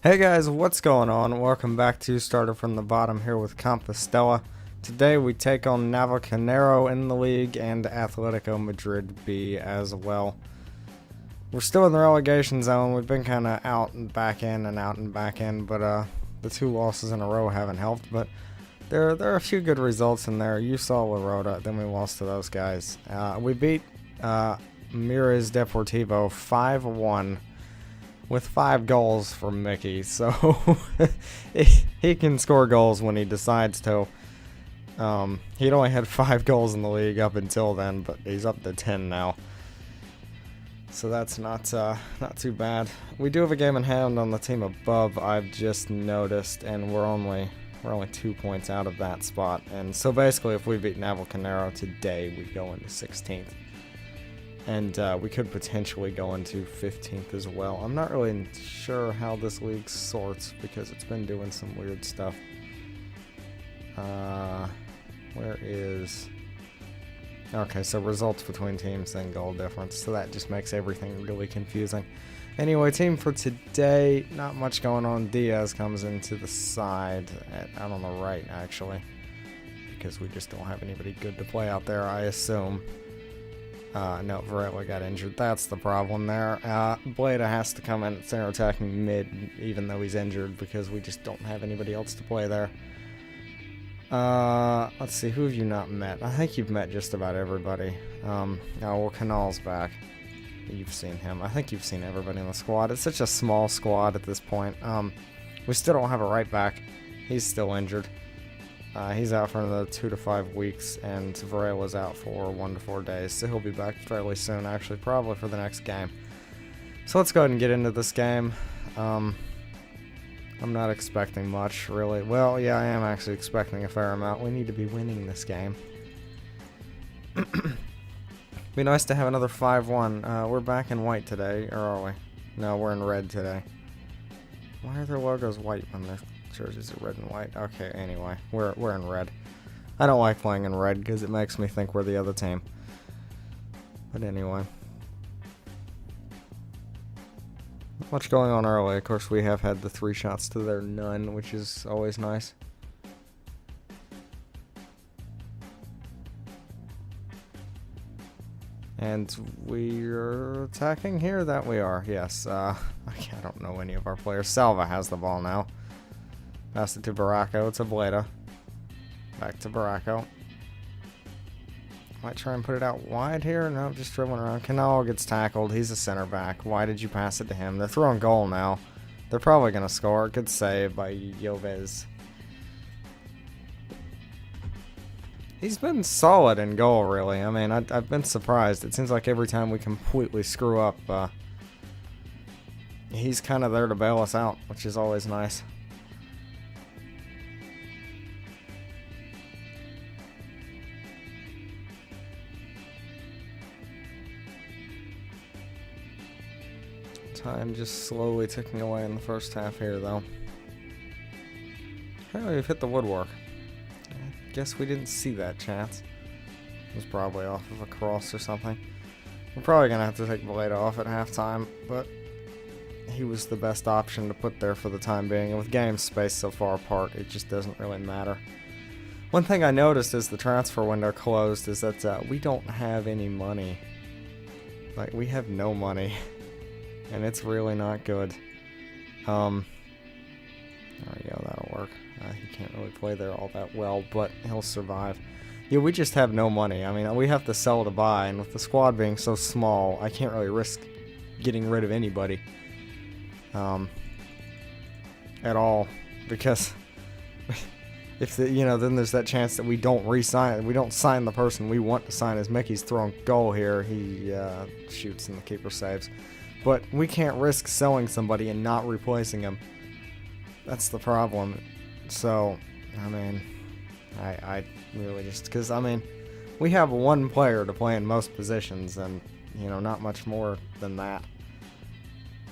Hey guys, what's going on? Welcome back to Starter from the Bottom here with Compostela. Today we take on Navalcarnero in the league and Atletico Madrid B as well. We're still in the relegation zone. We've been kind of out and back in and out and back in, but the two losses in a row haven't helped. But there are a few good results in there. You saw La Rota, then we lost to those guys. We beat Mires Deportivo 5-1. With 5 goals from Mickey, so he can score goals when he decides to. He'd only had 5 goals in the league up until then, but he's up to 10 now. So that's not too bad. We do have a game in hand on the team above, I've just noticed, and we're only 2 points out of that spot. And so basically, if we beat Navalcarnero today, we go into 16th. And we could potentially go into 15th as well. I'm not really sure how this league sorts because it's been doing some weird stuff. Where is... Okay, so results between teams and goal difference. So that just makes everything really confusing. Anyway, team for today, not much going on. Diaz comes into the side, out on the right actually. Because we just don't have anybody good to play out there, I assume. No, Varela got injured. That's the problem there. Bleda has to come in at center attacking mid, even though he's injured, because we just don't have anybody else to play there. Let's see, who have you not met? I think you've met just about everybody. Oh, well, Canal's back. You've seen him. I think you've seen everybody in the squad. It's such a small squad at this point. We still don't have a right back. He's still injured. He's out for another 2 to 5 weeks, and Varela's out for 1 to 4 days, so he'll be back fairly soon, actually, probably for the next game. So let's go ahead and get into this game. I'm not expecting much, really. Well, yeah, I am actually expecting a fair amount. We need to be winning this game. Be nice to have another 5-1. We're back in white today, or are we? No, we're in red today. Why are their logos white when they're... jerseys are red and white? Okay, anyway, we're in red. I don't like playing in red because it makes me think we're the other team. But anyway. Not much going on early. Of course, we have had the 3 shots to their none, which is always nice. And we're attacking here? That we are, yes. I don't know any of our players. Salva has the ball now. Pass it to Baracco, to Bleda. Back to Baracco. Might try and put it out wide here. No, just dribbling around. Canal gets tackled. He's a center back. Why did you pass it to him? They're throwing goal now. They're probably going to score. Good save by Yoves. He's been solid in goal, really. I mean, I've been surprised. It seems like every time we completely screw up, he's kind of there to bail us out, which is always nice. Time just slowly ticking away in the first half here, though. Oh, we've hit the woodwork. I guess we didn't see that chance. It was probably off of a cross or something. We're probably going to have to take Bleda off at halftime, but he was the best option to put there for the time being. And with games spaced so far apart, it just doesn't really matter. One thing I noticed as the transfer window closed is that we don't have any money. Like, we have no money. And it's really not good. There we go, that'll work. He can't really play there all that well, but he'll survive. Yeah, we just have no money. I mean, we have to sell to buy, and with the squad being so small, I can't really risk getting rid of anybody. At all. Because, if then there's that chance that we don't re-sign, we don't sign the person we want to sign. As Mickey's throwing goal here, he shoots and the keeper saves. But we can't risk selling somebody and not replacing him. That's the problem. So, I mean, I really just... Because, I mean, we have one player to play in most positions and, not much more than that.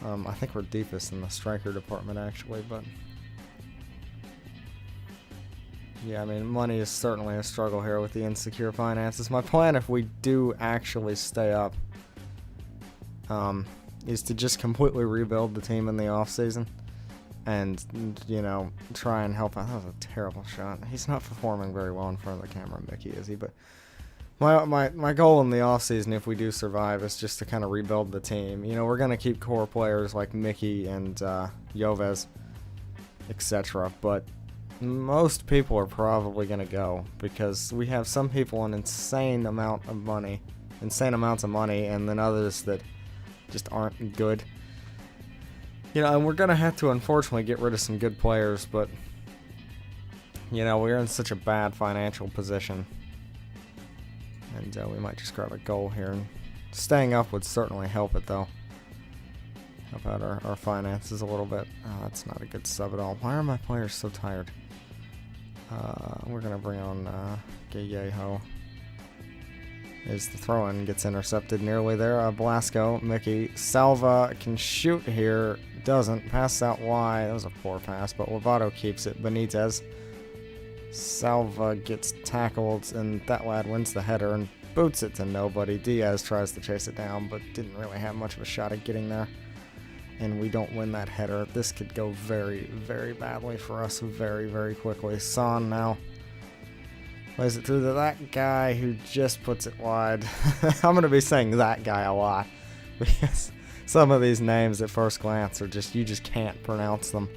I think we're deepest in the striker department, actually, but... Yeah, I mean, money is certainly a struggle here with the insecure finances. My plan, if we do actually stay up, is to just completely rebuild the team in the offseason and, you know, try and help out. That was a terrible shot. He's not performing very well in front of the camera, Mickey, is he? But my goal in the offseason, if we do survive, is just to kind of rebuild the team. You know, we're going to keep core players like Mickey and Joves, etc. But most people are probably going to go because we have some people an insane amounts of money, and then others that just aren't good. You know, and we're going to have to, unfortunately, get rid of some good players, but, you know, we're in such a bad financial position. And we might just grab a goal here. And staying up would certainly help it, though. Help out our finances a little bit. Oh, that's not a good sub at all. Why are my players so tired? We're going to bring on Gayeho. Is the throw-in, gets intercepted nearly there. Blasco, Mickey, Salva can shoot here, doesn't, pass out wide. That was a poor pass, but Lovato keeps it. Benitez, Salva gets tackled, and that lad wins the header and boots it to nobody. Diaz tries to chase it down, but didn't really have much of a shot at getting there, and we don't win that header. This could go very, very badly for us very, very quickly. Son now plays it through to that guy who just puts it wide. I'm going to be saying that guy a lot because some of these names at first glance are just, you just can't pronounce them.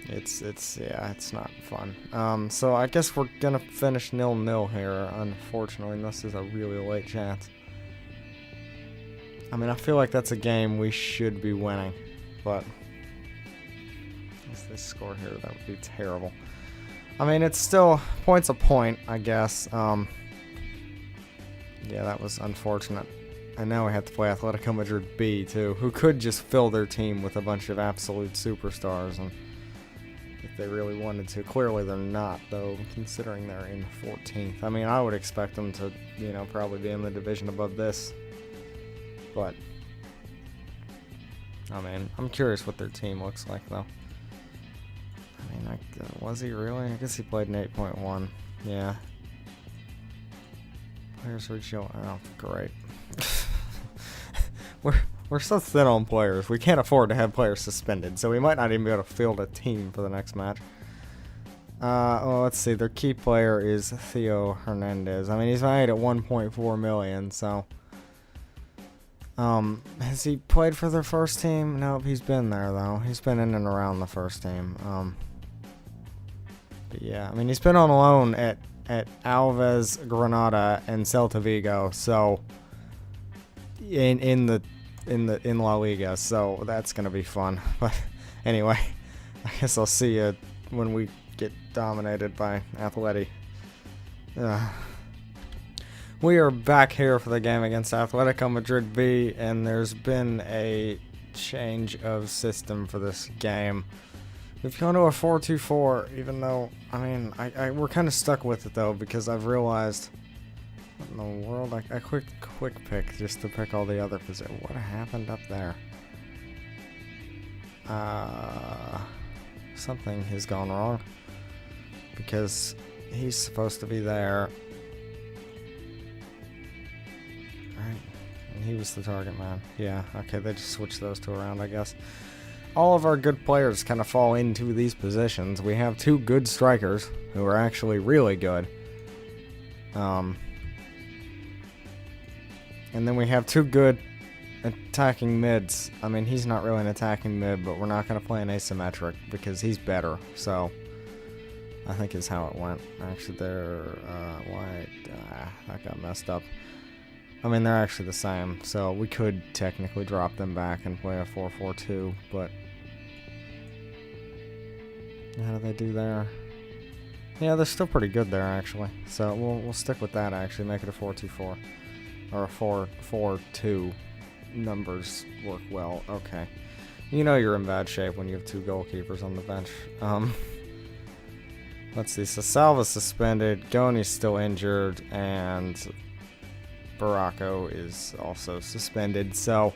It's not fun. So I guess we're going to finish 0-0 here, unfortunately, and this is a really late chance. I mean, I feel like that's a game we should be winning, but if they score here, that would be terrible. I mean, it's still point's a point, I guess. Yeah, that was unfortunate. And now we have to play Atletico Madrid B, too, who could just fill their team with a bunch of absolute superstars, and if they really wanted to. Clearly they're not, though, considering they're in 14th. I mean, I would expect them to, you know, probably be in the division above this. But, I mean, I'm curious what their team looks like, though. I mean, was he really? I guess he played in 8.1. Yeah. Players ratio. Oh, great. We're so thin on players. We can't afford to have players suspended, so we might not even be able to field a team for the next match. Well, let's see. Their key player is Theo Hernandez. I mean, he's valued at 1.4 million, so. Has he played for their first team? Nope, he's been there, though. He's been in and around the first team. But yeah, I mean, he's been on loan at Alves, Granada, and Celta Vigo, so in La Liga, so that's gonna be fun. But anyway, I guess I'll see you when we get dominated by Atleti. We are back here for the game against Atletico Madrid B, and there's been a change of system for this game. We've gone to a 4-2-4, even though, I mean, we're kind of stuck with it, though, because I've realized, what in the world, I quick pick just to pick all the other positions. What happened up there? Something has gone wrong, because he's supposed to be there. Right, and he was the target man. Yeah, okay, they just switched those two around, I guess. All of our good players kind of fall into these positions. We have two good strikers who are actually really good. And then we have two good attacking mids. I mean, he's not really an attacking mid, but we're not going to play an asymmetric because he's better. So, I think is how it went. Actually, that got messed up. I mean, they're actually the same, so we could technically drop them back and play a 4-4-2, but how do they do there? Yeah, they're still pretty good there, actually. So we'll stick with that, actually, make it a 4-2-4 or a 4-4-2. Numbers work well. Okay, you know you're in bad shape when you have two goalkeepers on the bench. Let's see. So Salva's suspended, Goni's still injured, and Baracco is also suspended, so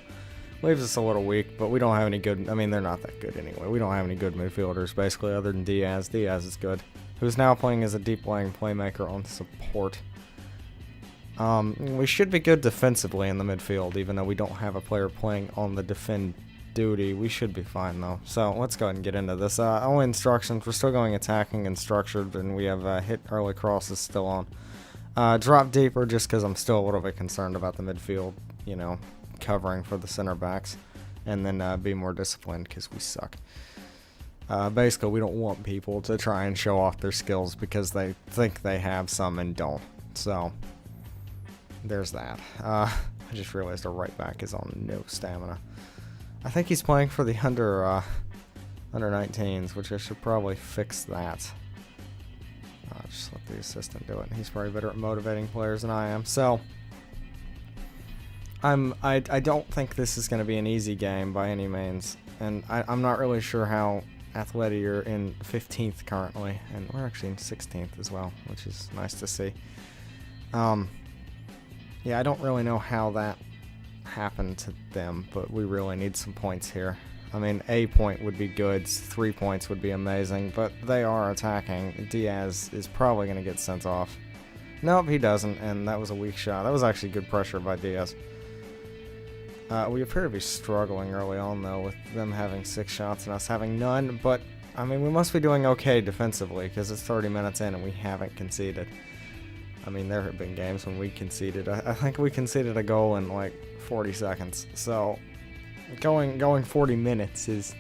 leaves us a little weak, but we don't have any good, I mean, they're not that good anyway. We don't have any good midfielders, basically, other than Diaz. Diaz is good, who's now playing as a deep-lying playmaker on support. We should be good defensively in the midfield, even though we don't have a player playing on the defend duty. We should be fine, though. So let's go ahead and get into this. Only instructions. We're still going attacking and structured, and we have hit early crosses still on. Drop deeper just because I'm still a little bit concerned about the midfield, you know, covering for the center backs. And then be more disciplined because we suck. Basically, we don't want people to try and show off their skills because they think they have some and don't. So there's that. I just realized our right back is on no stamina. I think he's playing for the under 19s, which I should probably fix that. Just let the assistant do it. He's probably better at motivating players than I am. So I don't think this is going to be an easy game by any means, and I'm not really sure how Athletic are in 15th currently, and we're actually in 16th as well, which is nice to see. Yeah, I don't really know how that happened to them, but we really need some points here. I mean, a point would be good, 3 points would be amazing, but they are attacking. Diaz is probably going to get sent off. Nope, he doesn't, and that was a weak shot. That was actually good pressure by Diaz. We appear to be struggling early on, though, with them having 6 shots and us having none, but, I mean, we must be doing okay defensively, because it's 30 minutes in and we haven't conceded. I mean, there have been games when we conceded. I think we conceded a goal in, like, 40 seconds, so going 40 minutes is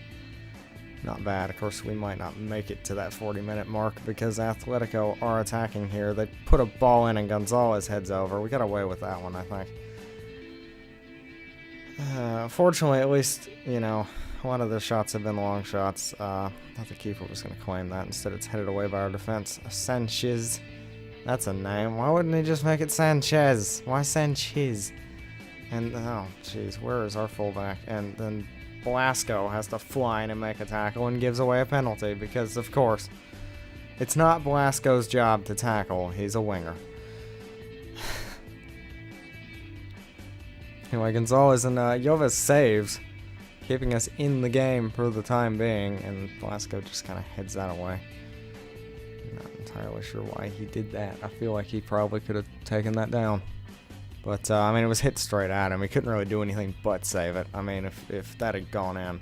not bad. Of course, we might not make it to that 40-minute mark, because Atletico are attacking here. They put a ball in and Gonzalez heads over. We got away with that one, I think. Fortunately, at least, you know, a lot of the shots have been long shots. Thought the keeper was going to claim that. Instead, it's headed away by our defense. Sanchez. That's a name. Why wouldn't he just make it Sanchez? Why Sanchez? And, oh, jeez, where is our fullback? And then Blasco has to fly in and make a tackle and gives away a penalty because, of course, it's not Blasco's job to tackle. He's a winger. Anyway, Gonzalez and Jovis saves, keeping us in the game for the time being, and Blasco just kind of heads that away. Not entirely sure why he did that. I feel like he probably could have taken that down. But, I mean, it was hit straight at him. He couldn't really do anything but save it. I mean, if that had gone in.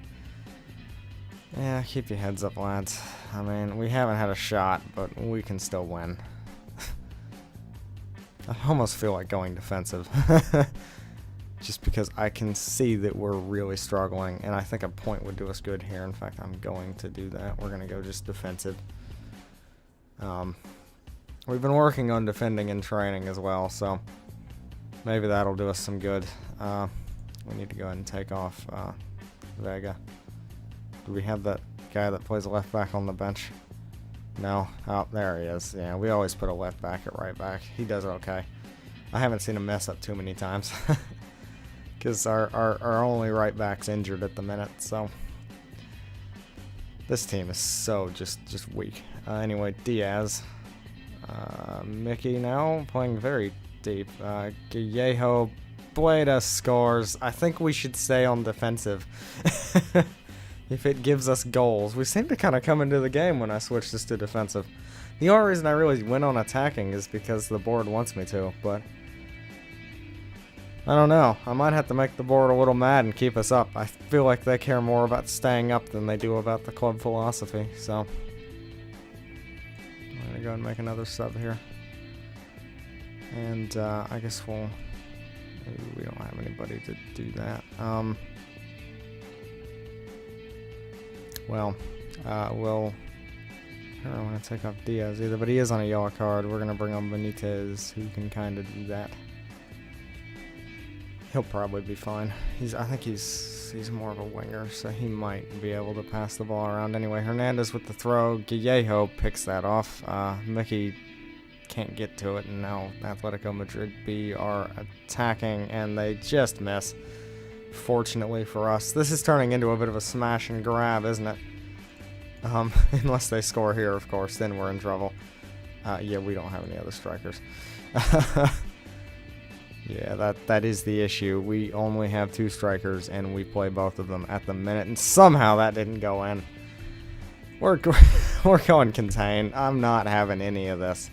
Yeah, keep your heads up, lads. I mean, we haven't had a shot, but we can still win. I almost feel like going defensive. Just because I can see that we're really struggling, and I think a point would do us good here. In fact, I'm going to do that. We're going to go just defensive. We've been working on defending in training as well, so maybe that'll do us some good. We need to go ahead and take off Vega. Do we have that guy that plays left back on the bench? No? Oh, there he is. Yeah, we always put a left back at right back. He does okay. I haven't seen him mess up too many times. Because our only right back's injured at the minute, so this team is so just weak. Anyway, Diaz. Mickey now playing very deep. Guillejo Bleda scores. I think we should stay on defensive. If it gives us goals. We seem to kind of come into the game when I switch this to defensive. The only reason I really went on attacking is because the board wants me to, but I don't know. I might have to make the board a little mad and keep us up. I feel like they care more about staying up than they do about the club philosophy, so I'm going to go and make another sub here. And I guess we don't have anybody to do that. We'll I don't want to take off Diaz either, but he is on a yellow card. We're going to bring on Benitez, who can kind of do that. He'll probably be fine. I think he's more of a winger, so he might be able to pass the ball around. Anyway, Hernandez with the throw. Guillejo picks that off. Mickey can't get to it, and now Atletico Madrid B are attacking, and they just miss. Fortunately for us, this is turning into a bit of a smash and grab, isn't it? Unless they score here, of course, then we're in trouble. Yeah, we don't have any other strikers. Yeah, that is the issue. We only have 2 strikers, and we play both of them at the minute, and somehow that didn't go in. We're going contain. I'm not having any of this.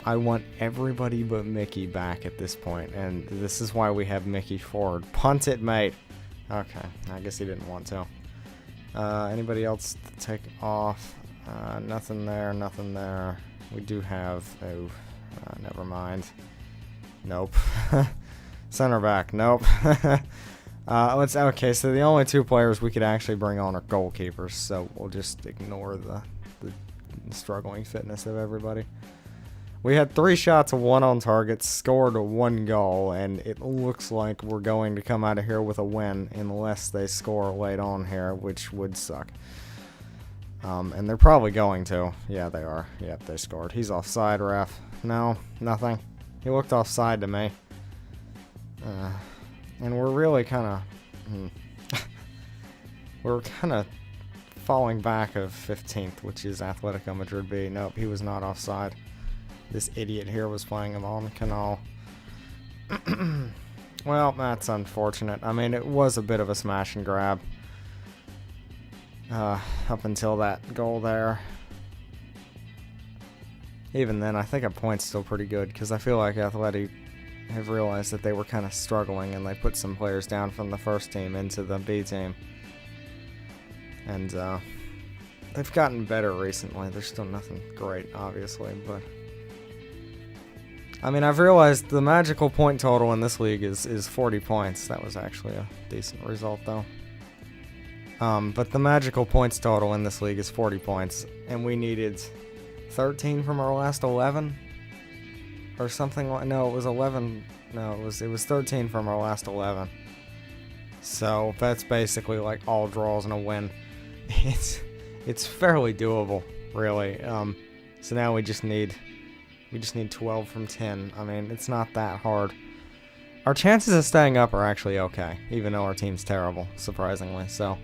I want everybody but Mickey back at this point, and this is why we have Mickey forward. Punt it, mate. Okay, I guess he didn't want to. Anybody else to take off? Nothing there, nothing there. We do have... Oh, never mind. Nope. Center back, nope. Okay, so the only 2 players we could actually bring on are goalkeepers, so we'll just ignore the struggling fitness of everybody. We had 3 shots, 1 on target, scored 1 goal, and it looks like we're going to come out of here with a win unless they score late on here, which would suck. And they're probably going to. Yeah, they are. Yep, they scored. He's offside, ref. No, nothing. He looked offside to me. And we're really kind of... we're kind of falling back of 15th, which is Atletico Madrid B. Nope, he was not offside. This idiot here was playing him on Canal. Well, that's unfortunate. I mean, it was a bit of a smash and grab. Up until that goal there. Even then, I think a point's still pretty good, because I feel like Atleti have realized that they were kind of struggling, and they put some players down from the first team into the B team. And they've gotten better recently. There's still nothing great, obviously, but... I mean, I've realized the magical point total in this league is 40 points. That was actually a decent result, though. But the magical points total in this league is 40 points, and we needed 13 from our last 11, or something like. No, it was 11. No, it was 13 from our last 11. So that's basically like all draws and a win. It's fairly doable, really. So now we just need 12 from 10. I mean, it's not that hard. Our chances of staying up are actually okay, even though our team's terrible, surprisingly. So.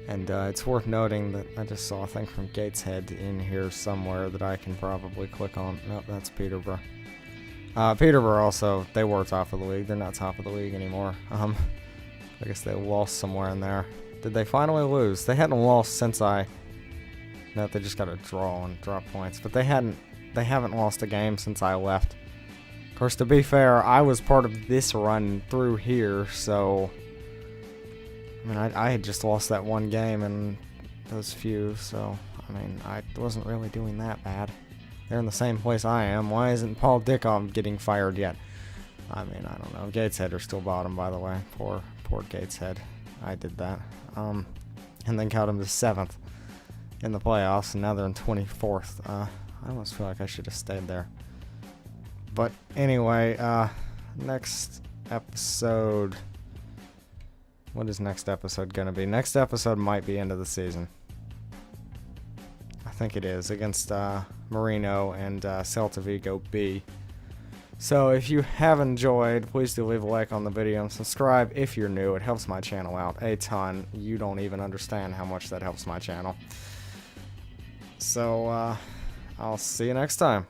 And it's worth noting that I just saw a thing from Gateshead in here somewhere that I can probably click on. Nope, that's Peterborough. Peterborough also, they were top of the league. They're not top of the league anymore. I guess they lost somewhere in there. Did they finally lose? They hadn't lost since No, they just got a draw and drop points. But they haven't lost a game since I left. Of course, to be fair, I was part of this run through here, so... I mean, I had just lost that one game and those few, so, I mean, I wasn't really doing that bad. They're in the same place I am. Why isn't Paul Dickov getting fired yet? I mean, I don't know. Gateshead are still bottom, by the way. Poor Gateshead. I did that. And then got them to 7th in the playoffs, and now they're in 24th. I almost feel like I should have stayed there. But anyway, next episode... What is next episode going to be? Next episode might be end of the season. I think it is, against Marino and Celta Vigo B. So if you have enjoyed, please do leave a like on the video and subscribe if you're new. It helps my channel out a ton. You don't even understand how much that helps my channel. So I'll see you next time.